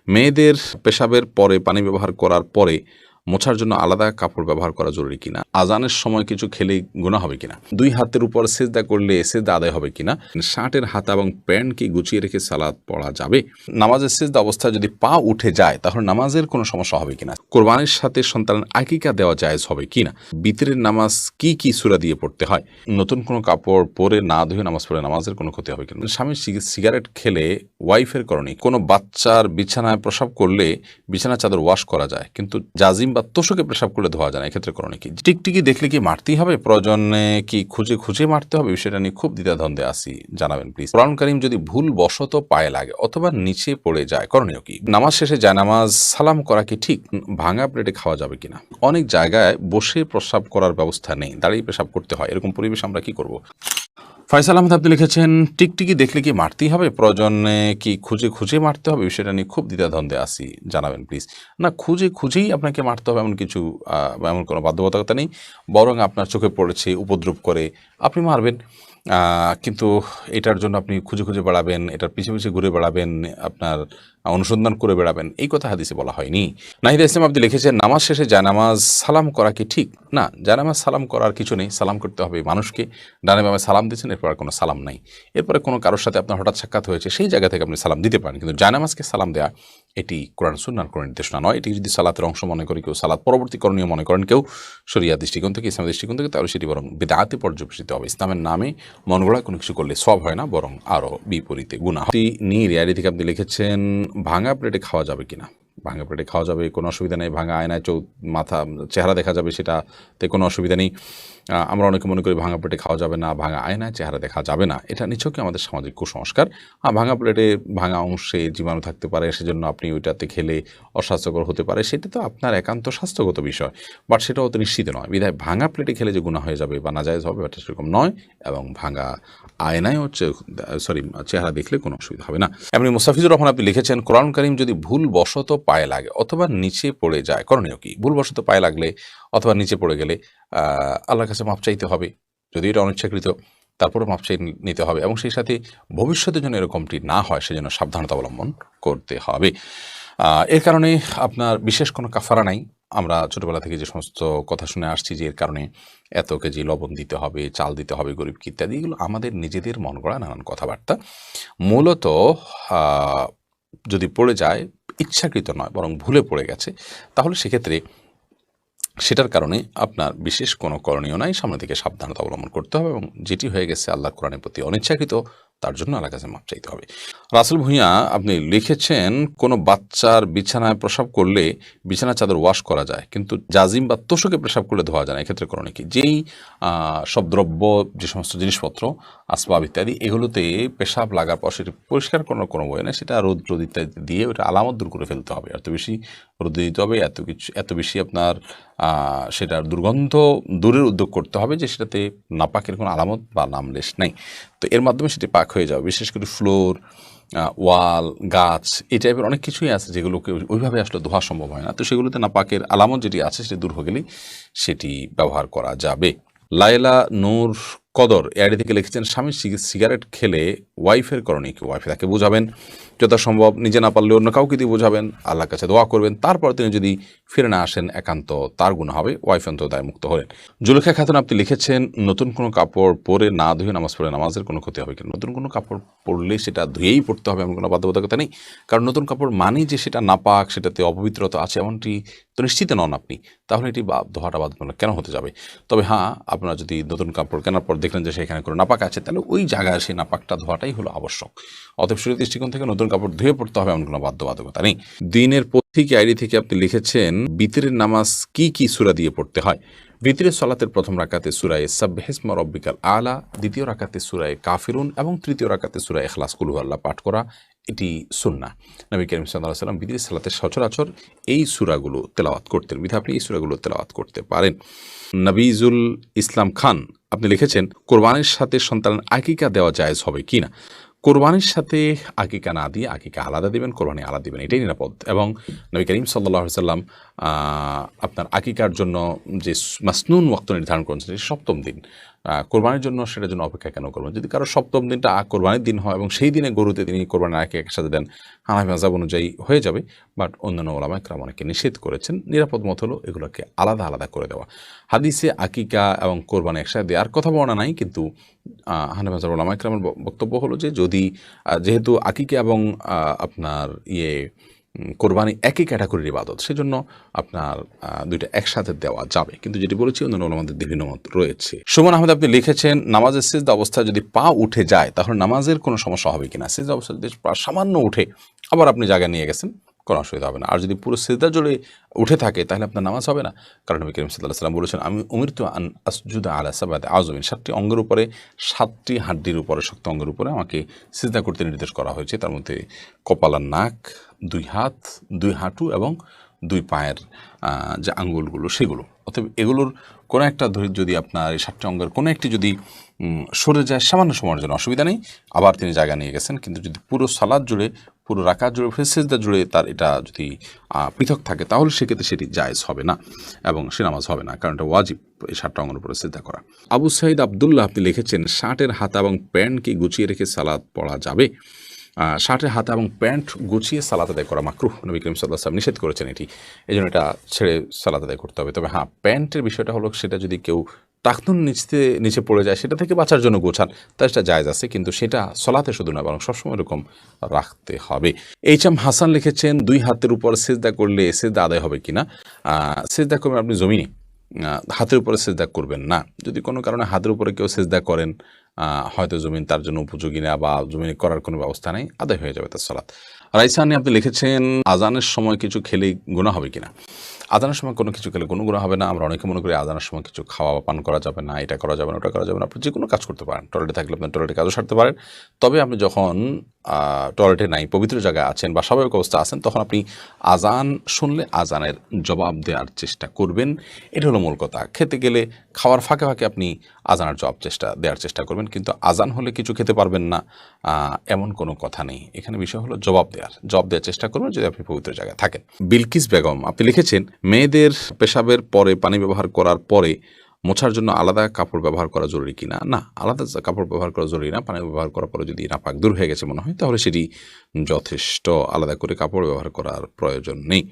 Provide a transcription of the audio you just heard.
মেয়েদের পেশাবের পরে পানি ব্যবহার করার পরে মোছার জন্য আলাদা কাপড় ব্যবহার করা জরুরি কিনা, আজানের সময় কিছু খেলে গুনাহ হবে কিনা, দুই হাতের উপর সিজদা করলে সিজদা আদায় হবে কিনা, শার্টের হাতা এবং প্যান্ট কি গুছিয়ে রেখে সালাত পড়া যাবে, নামাজের সিজদা অবস্থায় যদি পা উঠে যায় তাহলে নামাজের কোনো সমস্যা হবে কিনা, কোরবানির সাথে সন্তানের আকিকা দেওয়া জায়েজ হবে কিনা, বিতরের নামাজ কি কি সূরা দিয়ে পড়তে হয়, নতুন কোনো কাপড় পরে না ধুয়ে নামাজ পড়ে নামাজের কোনো ক্ষতি হবে কিনা, স্বামী সিগারেট খেলে ওয়াইফের করণীয়, কোনো বাচ্চার বিছানায় প্রসাব করলে বিছানা চাদর ওয়াশ করা যায় কিন্তু জাজিম বা তোষকে পেশাব করলে ধোয়া যায় না, এক্ষেত্রে করণীয় কি, টিকটিকি দেখলে কি মারতেই হবে, প্রয়োজনে কি খুঁজে খুঁজে মারতে হবে, বিষয়টা নিয়ে খুব দ্বিধাদ্বন্দ্বে আছি, জানাবেন প্লিজ। কোরআন কারীম যদি ভুল বশত পায়ে লাগে অথবা নিচে পড়ে যায় করণীয় কি, নামাজ শেষে জায়নামাজ সালাম করা কি ঠিক, ভাঙা প্লেটে খাওয়া যাবে কিনা, অনেক জায়গায় বসে প্রসাব করার ব্যবস্থা নেই, দাঁড়িয়ে পেশাব করতে হয়, এরকম পরিবেশ আমরা কি করব। ফয়সাল আহমেদ আপনি লিখেছেন টিকটিকি দেখলে কি মারতেই হবে, প্রয়োজনে কি খুঁজে খুঁজে মারতে হবে, বিষয়টা নিয়ে খুব দ্বিধাদ্বন্দ্বে আছি, জানাবেন প্লিজ। না, খুঁজে খুঁজেই আপনাকে মারতে হবে এমন কিছু এমন কোনো বাধ্যবাধকতা নেই, বরং আপনার চোখে পড়েছে উপদ্রব করে আপনি মারবেন, কিন্তু এটার জন্য আপনি খুঁজে খুঁজে বেড়াবেন, এটার পিছিয়ে পিছিয়ে ঘুরে বেড়াবেন, আপনার অনুসন্ধান করে বেড়াবেন, এই কথা হাদিসে বলা হয়নি। নাহিদা ইসলাম আপনি লিখেছেন নামাজ শেষে জায়নামাজ সালাম করা কি ঠিক, না জায়নামাজ সালাম করার কিছু নেই, সালাম করতে হবে মানুষকে, ডানে বামে সালাম দিচ্ছেন এরপর কোনো সালাম নাই, এরপরে কোনো কারোর সাথে আপনার হঠাৎ সাক্ষাৎ হয়েছে সেই জায়গা থেকে আপনি সালাম দিতে পারেন, কিন্তু জায়নামাজকে সালাম দেওয়া এটি কোরআন সুন্নাহর কোনো নির্দেশনা নয়, এটি যদি সালাতের অংশ মনে করে কেউ, সালাত পরবর্তী করণীয় মনে করেন কেউ শরিয়া দৃষ্টিকোণ থেকে, ইসলামের দৃষ্টিকোণ থেকে, তাহলে সেটি বরং বিদআতে পর্যবেসিত হবে। ইসলামের নামে মন গড়া কোনো কিছু করলে সব হয় না, বরং আরও বিপরীতে গুনাহ। রিয়ারি থেকে আপনি লিখেছেন ভাঙা প্লেটে খাওয়া যাবে কিনা, ভাঙা প্লেটে খাওয়া যাবে, কোনো অসুবিধা নেই, ভাঙা আয়নায় মাথা চেহারা দেখা যাবে সেটাতে কোনো অসুবিধা নেই। আমরা অনেকে মনে করি ভাঙা প্লেটে খাওয়া যাবে না, ভাঙা আয়নায় চেহারা দেখা যাবে না, এটা নিছকই আমাদের সামাজিক কুসংস্কার। ভাঙা প্লেটে ভাঙা অংশে জীবাণু থাকতে পারে, সেজন্য আপনি ওইটাতে খেলে অস্বাস্থ্যকর হতে পারে, সেটা তো আপনার একান্ত স্বাস্থ্যগত বিষয়, বাট সেটাও তো নিশ্চিত নয়, বিধায় ভাঙা প্লেটে খেলে যে গুনাহ হয়ে যাবে বা নাজায়েজ হবে এটা সেরকম নয়, এবং ভাঙা আয়নায় চেহারা দেখলে কোনো অসুবিধা হবে না। এমনি মুস্তাফিজুর রহমান আপনি লিখেছেন কোরআন কারীম যদি ভুল বশত পায়ে লাগে অথবা নিচে পড়ে যায় করণীয় কি, ভুল বশত পায়ে লাগলে অথবা নিচে পড়ে গেলে আল্লাহর কাছে মাপ চাইতে হবে, যদি এটা অনিচ্ছাকৃত তারপরে মাপ চাই নিতে হবে, এবং সেই সাথে ভবিষ্যতে যেন এরকমটি না হয় সেজন্য সাবধানতা অবলম্বন করতে হবে। এর কারণে আপনার বিশেষ কোনো কাফারা নাই। আমরা ছোটোবেলা থেকে যে সমস্ত কথা শুনে আসছি যে এর কারণে এত কেজি লবণ দিতে হবে, চাল দিতে হবে গরিবকে ইত্যাদি, এগুলো আমাদের নিজেদের মন গড়া নানান কথাবার্তা। মূলত যদি পড়ে যায় ইচ্ছাকৃত নয় বরং ভুলে পড়ে গেছে, তাহলে সেক্ষেত্রে সেটার কারণে আপনার বিশেষ কোনো করণীয় নাই, সামনে থেকে সাবধানতা অবলম্বন করতে হবে, এবং যেটি হয়ে গেছে আল্লাহর কোরআনের প্রতি অনিচ্ছাকৃত তার জন্য আল্লাহর কাছে মাপ চাইতে হবে। রাসেল ভূঁইয়া আপনি লিখেছেন কোনো বাচ্চার বিছানায় প্রসাব করলে বিছানা চাদর ওয়াশ করা যায় কিন্তু জাজিম বা তোষকে পেশাব করলে ধোয়া যায় না, এক্ষেত্রে করণীয় কি, যেই সব দ্রব্য যে সমস্ত জিনিসপত্র আসবাব ইত্যাদি এগুলোতে পেশাব লাগার পর সেটি পরিষ্কার করার কোনো বই না, সেটা রোদ ইত্যাদি দিয়ে ওটা আলামত দূর করে ফেলতে হবে, এত বেশি রোদে দিতে হবে, এত বেশি আপনার সেটার দুর্গন্ধ দূরের উদ্যোগ করতে হবে যে সেটাতে নাপাকের কোনো আলামত বা নামলেশ নেই, তো এর মাধ্যমে সেটি পাক হয়ে যাবে। বিশেষ করে ফ্লোর, ওয়াল, গাছ এই টাইপের অনেক কিছুই আছে যেগুলোকে ওইভাবে আসলে ধোয়া সম্ভব হয় না, তো সেগুলোতে নাপাকের আলামত যেটি আছে সেটি দূর হয়ে গেলেই সেটি ব্যবহার করা যাবে। লায়লা নূর কদর এআইডি থেকে লিখেছেন স্বামী সিগারেট খেলে ওয়াইফের করণীয় কি, ওয়াইফে তাকে বোঝাবেন, যথাসম্ভব নিজে না পারলে অন্য কাউকে দিয়ে বোঝাবেন, আল্লাহর কাছে দোয়া করবেন, তারপর তিনি যদি ফিরে না আসেন একান্ত তার গুনাহ হবে, ওয়াইফ অন্তত দায় মুক্ত হলেন। জুলেখা খাতুন আপনি লিখেছেন নতুন কোনো কাপড় পরে না ধুয়ে নামাজ পড়ে নামাজের কোনো ক্ষতি হবে কিনা, নতুন কোনো কাপড় পরলে সেটা ধুয়েই পড়তে হবে এমন কোনো বাধ্যবাধকতা নেই, কারণ নতুন কাপড় মানেই যে সেটা নাপাক, সেটাতে অপবিত্রতা আছে এমনটি তো নিশ্চিত নন আপনি, তাহলে এটি ধোয়াটা বাধ্যতামূলক কেন হতে যাবে। তবে হ্যাঁ, আপনারা যদি নতুন কাপড় কেনার পর দেখলেন যে সেখানে কোনো নাপাক আছে, তাহলে ওই জায়গায় সেই নাপাকটা ধোয়াটাই হলো আবশ্যক। অতএব শরীর দৃষ্টিকোণ থেকে নতুন কাপড় ধুয়ে পড়তে হবে এমন কোনো বাধ্যবাধকতা নেই। দিনের পথিক আইডি থেকে আপনি লিখেছেন বিতরের নামাজ কি কি সূরা দিয়ে পড়তে হয়। বিতরের সালাতের প্রথম রাকাতে সূরা সাব্বিহিসমা রাব্বিকাল আলা, দ্বিতীয় রাকাতে সূরা কাফিরুন এবং তৃতীয় রাকাতে সূরা ইখলাস কুল হুয়াল্লাহ পাঠ করা, এটি সুন্নাহ। নবী করিম সাল্লাল্লাহু আলাইহি ওয়াসাল্লাম বিতরের সালাতের সচরাচর এই সূরাগুলো তেলাওয়াত করতেন, বিধায় আপনি এই সূরাগুলো তেলাওয়াত করতে পারেন। নবীজুল ইসলাম খান আপনি লিখেছেন কোরবানির সাথে সন্তানের আকিকা দেওয়া জায়েজ হবে কিনা। কোরবানির সাথে আকিকা না দিয়ে আকিকা আলাদা দিবেন, কোরবানি আলাদা দিবেন, এটাই নিরাপদ। এবং নবী করিম সাল্লাল্লাহু আলাইহি ওয়াসাল্লাম আপনার আকিকার জন্য যে মাসনুন ওয়াক্ত নির্ধারণ করেছেন সপ্তম দিন, কোরবানির জন্য সেটার জন্য অপেক্ষা কেন করবেন? যদি কারো সপ্তম দিনটা কোরবানির দিন হয় এবং সেই দিনে গরুতে তিনি কোরবানির আগে একসাথে দেন, হানাফি মাযহাব অনুযায়ী হয়ে যাবে। বাট অন্যান্য ওলামায়ে কেরাম অনেকে নিষেধ করেছেন। নিরাপদ মত হলো এগুলোকে আলাদা আলাদা করে দেওয়া। হাদিসে আকিকা এবং কোরবানি একসাথে দেওয়ার কথা বলা নাই, কিন্তু হানাফি মাযহাব ওলামায়ে কেরামের বক্তব্য হলো যে যদি যেহেতু আকিকা এবং আপনার কোরবানি একই ক্যাটাগরির ইবাদত, সেজন্য আপনার দুইটা একসাথে দেওয়া যাবে। কিন্তু যেটি বলেছি অন্যান্য ওলামাদের বিভিন্ন মত রয়েছে। সুমন আহমেদ আপনি লিখেছেন, নামাজের সিজদা অবস্থায় যদি পা উঠে যায় তাহলে নামাজের কোনো সমস্যা হবে কিনা? সিজদা অবস্থায় যদি পা সামান্য উঠে আবার আপনি জায়গায় নিয়ে গেছেন, কোনো অসুবিধা হবে না। আর যদি পুরো সিজদা জুড়ে উঠে থাকে তাহলে আপনার নামাজ হবে না, কারণ নবী করিম সাল্লাল্লাহু আলাইহি ওয়াসাল্লাম বলেছেন, আমি উমিরতু আন আসজুদা আলা সাবআতি আযমিন, 7টি অঙ্গের উপরে, 7টি হাড্ডির উপরে, শক্ত অঙ্গের উপরে আমাকে সিজদা করতে নির্দেশ করা হয়েছে। তার মধ্যে কপাল আর নাক, 2 হাত, 2 হাঁটু এবং 2 পায়ের যে আঙ্গুলগুলো সেগুলো। অতএব এগুলোর কোনো একটা যদি আপনার এই 7টি অঙ্গের কোনো একটি যদি সরে যায় সামান্য সময়ের জন্য অসুবিধা নেই, আবার তিনি জায়গা নিয়ে গেছেন। কিন্তু যদি পুরো সালাত জুড়ে, পুরো রাকাত জুড়ে, সিজদা জুড়ে তার এটা যদি পৃথক থাকে তাহলে সেক্ষেত্রে সেটি জায়েজ হবে না এবং সে নামাজ হবে না, কারণ এটা ওয়াজিব এই 7টা অঙ্গের উপরে সিজদা করা। আবু সাইদ আবদুল্লাহ আপনি লিখেছেন, শার্টের হাতা এবং প্যান্ট কি গুছিয়ে রেখে সালাত পড়া যাবে? শার্টের হাতা এবং প্যান্ট গুছিয়ে সালাত আদায় করা মাকরুহ, নবী করিম সাল্লাল্লাহু আলাইহি ওয়াসাল্লাম নিষেধ করেছেন এটি, এই জন্য এটা ছেড়ে সালাত আদায় করতে হবে। তবে হ্যাঁ, প্যান্টের বিষয়টা হলো সেটা যদি কেউ টাকনুন নিচে পড়ে যায় সেটা থেকে বাঁচার জন্য গোছান, তাই সেটা জায়েজ আছে, কিন্তু সেটা সলাতে শুধু নয় বরং সবসময় এরকম রাখতে হবে। এইচ.এম. হাসান লিখেছেন, 2 হাতের উপর সিজদা করলে সিজদা আদায় হবে কিনা? সিজদা করবেন আপনি জমিনে, হাতের উপরে সিজদা করবেন না। যদি কোনো কারণে হাতের উপরে কেউ সিজদা করেন, হয়তো জমিন তার জন্য উপযোগী না বা জমিনে করার কোনো ব্যবস্থা নেই, আদায় হয়ে যাবে তার সালাত। রাইসানি আপনি লিখেছেন, আজানের সময় কিছু খেলে গুনাহ হবে কিনা? আজানের সময় কোনো কিছু খেলে কোনো গুনাহ হবে না। আমরা অনেকে মনে করি আজানের সময় কিছু খাওয়া বা পান করা যাবে না, এটা করা যাবে না, ওটা করা যাবে না। আপনি যে কোনো কাজ করতে পারেন, টয়লেটে থাকলে আপনার টয়লেটে কাজও সারতে পারেন। তবে আপনি যখন টয়লেটে নাই, পবিত্র জায়গায় আছেন বা স্বাভাবিক অবস্থা আছেন, তখন আপনি আজান শুনলে আজানের জবাব দেওয়ার চেষ্টা করবেন। এটা হলো মূল কথা। খেতে গেলে খাওয়ার ফাঁকে ফাঁকে আপনি আজানের জবাব দেওয়ার চেষ্টা করবেন, কিন্তু আজান হলে কিছু খেতে পারবেন না এমন কোনো কথা নেই। এখানে বিষয় হলো জবাব দেওয়ার চেষ্টা করবেন যদি আপনি পবিত্র জায়গায় থাকেন। বিলকিস বেগম আপনি লিখেছেন, মেয়েদের পেশাবের পরে পানি ব্যবহার করার পরে মোছার জন্য আলাদা কাপড় ব্যবহার করা জরুরি কিনা? না, আলাদা কাপড় ব্যবহার করা জরুরি না। পানি ব্যবহার করার পরে যদি নাপাক দূর হয়ে গেছে মনে হয় তাহলে সেটি যথেষ্ট, আলাদা করে কাপড় ব্যবহার করার প্রয়োজন নেই।